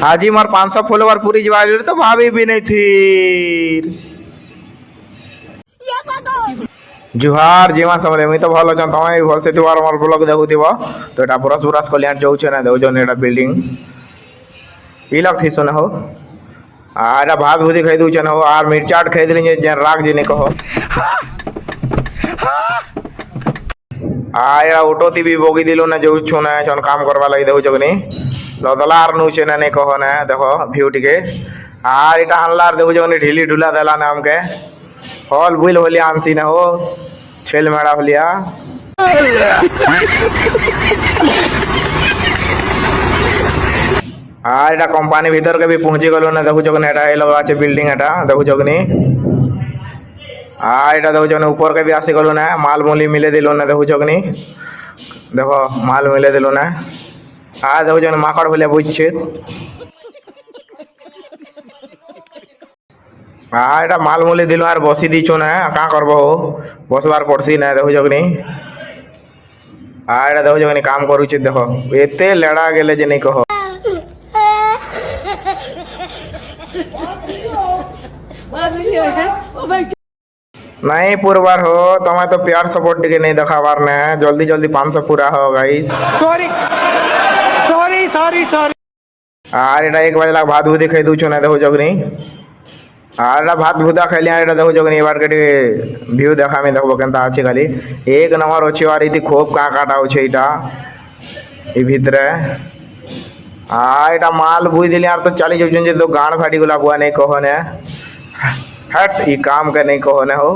आज मोर 500 फॉलोवर पूरी जवार तो भाभी भी नहीं थी। जुहार जीवा समले मुई तो भल अच्छा तमे भल से थिबार मोर ब्लॉग देखुथिबो तो एटा ब्रश ब्रश कल्याण जाउछे ना देखो जन एटा बिल्डिंग ई लग थी सुन हो आरा भात भूति खाई दूचन हो आर मिर्चाट खाई दिली जे राग जे ने कहो आया ऑटो ती भी बोगी दिलो ना जो छु ना छन काम करवा लगी देखो जगनी लदलार नु छे ना ने कहो ना देखो व्यू टिके आर एटा हल्लार देखो जगनी ढीली ढुला देला ना हमके हॉल बुल होली आंसी ना हो छेल मेड़ा होलिया हाँ एटा कंपनी भीतर के भी पहुंची गलो ना देखो जगनी एटा ए लगा আছে बिल्डिंग एटा देखो जगनी हाँ एटा देखो जगनी ऊपर के भी आसी गलो ना माल मूली मिले दिलो ना देखो जगनी देखो माल मिले दिलो ना हाँ देखो जगनी माकड़ होलिया बुझछे हाँ एटा माल मूली दिलो आर बसी दीचो ना का करबो बसबार पड़सी ना देखो जगनी हाँ एटा देखो जगनी काम करूचे देखो एते लेड़ा गेले जे नहीं कहो नहीं पूरबार हो तुम्हें तो प्यार सपोर्ट टिके नहीं दिखावार ने जल्दी जल्दी 500 पूरा हो guys sorry sorry sorry sorry आर एटा 1 बजे लाग भात भूति खाई दूचो ना देखो जगनी आर एटा भात भूता खाइली आर एटा देखो जगनी एबार के व्यू देखा में देखो केनता আছে खाली एक नंबर अछि आर इति खूब का काटा होछे एटा ए भितरे आ एटा माल बुई दिली आर तो चली जाउछन जे तो गाण फाटी गुला बुआ नहीं कहो ने हट ई काम के नहीं कहो ने हो।